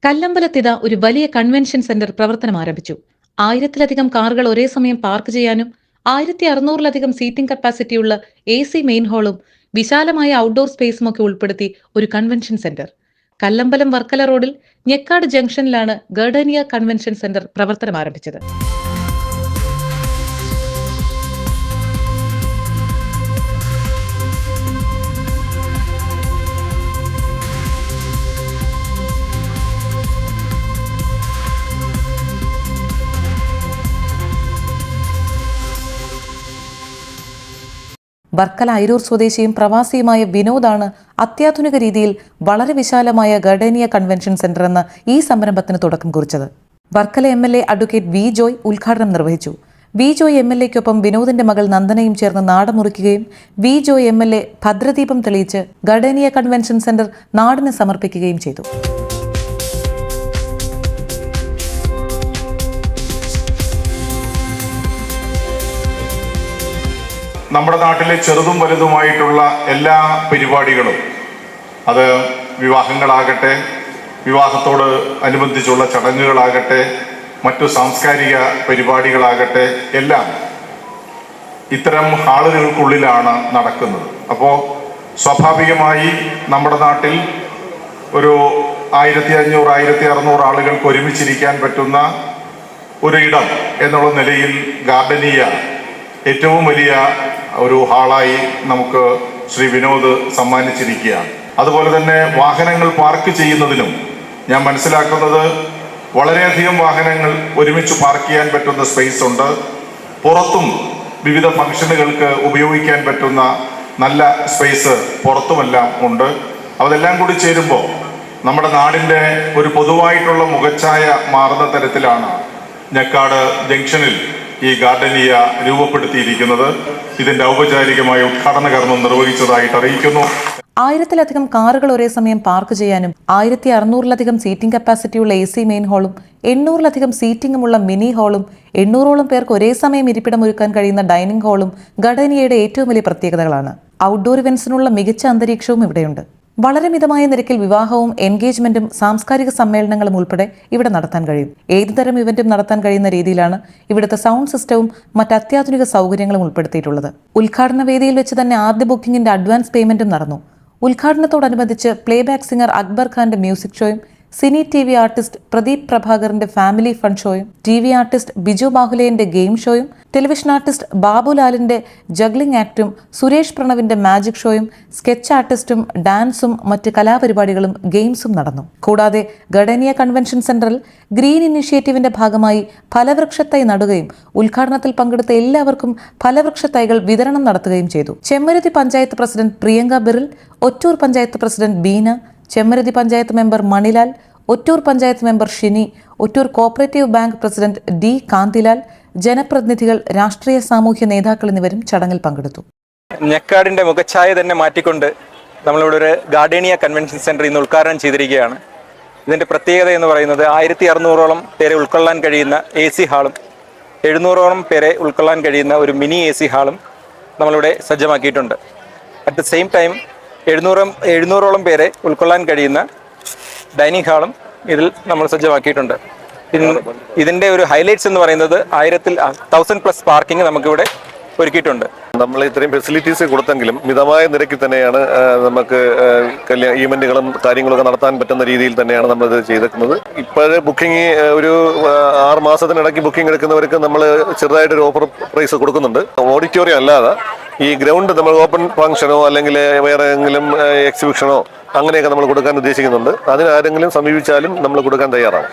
കല്ലമ്പലത്തിത ഒരു വലിയ convention centre പ്രവർത്തനം ആരംഭിച്ചു. 1000-ലധികം കാറുകൾ ഒരേ സമയം പാർക്ക് ചെയ്യാനും 1600-ലധികം സീറ്റിംഗ് കപ്പാസിറ്റിയുള്ള AC മെയിൻ ഹാളും വിശാലമായ ഔട്ട്ഡോർ സ്പേസുമൊക്കെ ഉൾപ്പെടുത്തി ഒരു കൺവെൻഷൻ സെന്റർ. കല്ലമ്പലം വർക്കല റോഡിൽ ഞെക്കാട് ജംഗ്ഷനിലാണ് ഗാർഡനിയ കൺവെൻഷൻ സെന്റർ പ്രവർത്തനം ആരംഭിച്ചത്. വർക്കല അയിരൂർ സ്വദേശിയും പ്രവാസിയുമായ വിനോദാണ് അത്യാധുനിക രീതിയിൽ വളരെ വിശാലമായ ഗാർഡനിയ കൺവെൻഷൻ സെന്റർ എന്ന ഈ സംരംഭത്തിന് തുടക്കം കുറിച്ചത്. Varkala MLA advocate V Joy ഉദ്ഘാടനം നിർവഹിച്ചു. വി ജോയ് MLAയ്ക്കൊപ്പം വിനോദിന്റെ മകൾ നന്ദനയും ചേർന്ന് നാടമുറിക്കുകയും വി ജോയ് MLA ഭദ്രദീപം തെളിയിച്ച് ഗാർഡനിയ കൺവെൻഷൻ സെന്റർ നാടിന് സമർപ്പിക്കുകയും ചെയ്തു. നമ്മുടെ നാട്ടിലെ ചെറുതും വലുതുമായിട്ടുള്ള എല്ലാ പരിപാടികളും, അത് വിവാഹങ്ങളാകട്ടെ, വിവാഹത്തോട് അനുബന്ധിച്ചുള്ള ചടങ്ങുകളാകട്ടെ, മറ്റു സാംസ്കാരിക പരിപാടികളാകട്ടെ, എല്ലാം ഇത്തരം ഹാളുകൾക്കുള്ളിലാണ് നടക്കുന്നത്. അപ്പോൾ സ്വാഭാവികമായി നമ്മുടെ നാട്ടിൽ ഒരു 1500-1600 ആളുകൾക്ക് ഒരുമിച്ചിരിക്കാൻ പറ്റുന്ന ഒരു ഇടം എന്നുള്ള നിലയിൽ ഗാർഡനിയ ഏറ്റവും വലിയ ഒരു ഹാളായി നമുക്ക് ശ്രീ വിനോദ് സമ്മാനിച്ചിരിക്കുകയാണ്. അതുപോലെ തന്നെ വാഹനങ്ങൾ പാർക്ക് ചെയ്യുന്നതിനും ഞാൻ മനസ്സിലാക്കുന്നത് വളരെയധികം വാഹനങ്ങൾ ഒരുമിച്ച് പാർക്ക് ചെയ്യാൻ പറ്റുന്ന സ്പേസ് ഉണ്ട്. പുറത്തും വിവിധ ഫംഗ്ഷനുകൾക്ക് ഉപയോഗിക്കാൻ പറ്റുന്ന നല്ല സ്പേസ് പുറത്തുമെല്ലാം ഉണ്ട്. അതെല്ലാം കൂടി ചേരുമ്പോൾ നമ്മുടെ നാടിൻ്റെ ഒരു പൊതുവായിട്ടുള്ള മുഖച്ഛായ മാറുന്ന തരത്തിലാണ് ഞെക്കാട് ജംഗ്ഷനിൽ ഈ ഗാർഡനിയ രൂപപ്പെടുത്തിയിരിക്കുന്നത്. ഇതിന്റെ ഔപചാരികമായ ഉദ്ഘാടന കർമ്മം നിർവഹിച്ചതായിട്ട് അറിയിക്കുന്നു. 1000-ലധികം കാറുകൾ ഒരേ സമയം പാർക്ക് ചെയ്യാനും 1600-ലധികം സീറ്റിംഗ് കപ്പാസിറ്റിയുള്ള AC മെയിൻ ഹാളും 800-ലധികം സീറ്റിംഗുമുള്ള മിനി ഹാളും 800ഓളം പേർക്ക് ഒരേ സമയം ഇരിപ്പിടം ഒരുക്കാൻ കഴിയുന്ന ഡൈനിങ് ഹാളും ഗാർഡനിയയുടെ ഏറ്റവും വലിയ പ്രത്യേകതകളാണ്. ഔട്ട്ഡോർ ഇവന്റ്സിനുള്ള മികച്ച അന്തരീക്ഷവും ഇവിടെയുണ്ട്. വളരെ മിതമായ നിരക്കിൽ വിവാഹവും എൻഗേജ്മെന്റും സാംസ്കാരിക സമ്മേളനങ്ങളും ഉൾപ്പെടെ ഇവിടെ നടത്താൻ കഴിയും. ഏതുതരം ഇവന്റും നടത്താൻ കഴിയുന്ന രീതിയിലാണ് ഇവിടുത്തെ സൗണ്ട് സിസ്റ്റവും മറ്റ് അത്യാധുനിക സൗകര്യങ്ങളും ഉൾപ്പെടുത്തിയിട്ടുള്ളത്. ഉദ്ഘാടന വേദിയിൽ വെച്ച് തന്നെ ആദ്യ ബുക്കിംഗിന്റെ അഡ്വാൻസ് പേയ്മെന്റും നടന്നു. ഉദ്ഘാടനത്തോടനുബന്ധിച്ച് പ്ലേബാക്ക് സിംഗർ അക്ബർ ഖാന്റെ മ്യൂസിക് ഷോയും സിനി TV ആർട്ടിസ്റ്റ് പ്രദീപ് പ്രഭാകറിന്റെ ഫാമിലി ഫൺ ഷോയും TV ആർട്ടിസ്റ്റ് ബിജു ബാഹുലേന്റെ ഗെയിം ഷോയും ടെലിവിഷൻ ആർട്ടിസ്റ്റ് ബാബുലാലിന്റെ ജഗ്ലിംഗ് ആക്ടും സുരേഷ് പ്രണവിന്റെ മാജിക് ഷോയും സ്കെച്ച് ആർട്ടിസ്റ്റും ഡാൻസും മറ്റ് കലാപരിപാടികളും ഗെയിംസും നടന്നു. കൂടാതെ ഗാർഡനിയ കൺവെൻഷൻ സെന്ററിൽ ഗ്രീൻ ഇനിഷ്യേറ്റീവിന്റെ ഭാഗമായി ഫലവൃക്ഷത്തൈ നടുകയും ഉദ്ഘാടനത്തിൽ പങ്കെടുത്ത എല്ലാവർക്കും ഫലവൃക്ഷത്തൈകൾ വിതരണം നടത്തുകയും ചെയ്തു. Chemmaruthy panchayat president Priyanka Biril, Ottoor panchayat president Beena, Chemmaruthy panchayat member Manilal, Ottoor panchayat member Shini, Ottoor cooperative bank president D Kanthilal, ജനപ്രതിനിധികൾ, രാഷ്ട്രീയ സാമൂഹ്യ നേതാക്കൾ എന്നിവരും ചടങ്ങിൽ പങ്കെടുത്തു. ഞെക്കാടിന്റെ മുഖച്ഛായ തന്നെ മാറ്റിക്കൊണ്ട് നമ്മളിവിടെ ഒരു ഗാർഡനിയ കൺവെൻഷൻ സെന്റർ ഇന്ന് ഉദ്ഘാടനം ചെയ്തിരിക്കുകയാണ്. ഇതിന്റെ പ്രത്യേകത എന്ന് പറയുന്നത് 1600ഓളം പേരെ ഉൾക്കൊള്ളാൻ കഴിയുന്ന AC ഹാളും 700ഓളം പേരെ ഉൾക്കൊള്ളാൻ കഴിയുന്ന ഒരു മിനി AC ഹാളും നമ്മളിവിടെ സജ്ജമാക്കിയിട്ടുണ്ട്. അറ്റ് ദ സെയിം ടൈം 700ഓളം പേരെ ഉൾക്കൊള്ളാൻ കഴിയുന്ന ഡൈനിങ് ഹാളും ഇതിൽ നമ്മൾ സജ്ജമാക്കിയിട്ടുണ്ട്. ഇതിന്റെ ഒരു ഹൈലൈറ്റ്സ് എന്ന് പറയുന്നത് 1000+ പാർക്കിംഗ് നമുക്കിവിടെ ഒരുക്കിയിട്ടുണ്ട്. നമ്മൾ ഇത്രയും ഫെസിലിറ്റീസ് കൊടുത്തെങ്കിലും മിതമായ നിരക്കിൽ തന്നെയാണ് നമുക്ക് ഈവന്റുകളും കാര്യങ്ങളൊക്കെ നടത്താൻ പറ്റുന്ന രീതിയിൽ തന്നെയാണ് നമ്മളിത് ചെയ്തേക്കുന്നത്. ഇപ്പോഴേ ബുക്കിംഗ് ഒരു 6 മാസത്തിനിടയ്ക്ക് ബുക്കിംഗ് എടുക്കുന്നവർക്ക് നമ്മൾ ചെറുതായിട്ടൊരു ഓഫർ പ്രൈസ് കൊടുക്കുന്നുണ്ട്. ഓഡിറ്റോറിയം അല്ലാതെ ഈ ഗ്രൗണ്ട് നമ്മൾ ഓപ്പൺ ഫംഗ്ഷനോ അല്ലെങ്കിൽ വേറെ ഏതെങ്കിലും എക്സിബിഷനോ അങ്ങനെയൊക്കെ നമ്മൾ കൊടുക്കാൻ ഉദ്ദേശിക്കുന്നുണ്ട്. അതിനാരെങ്കിലും സമീപിച്ചാലും നമ്മൾ കൊടുക്കാൻ തയ്യാറാണ്.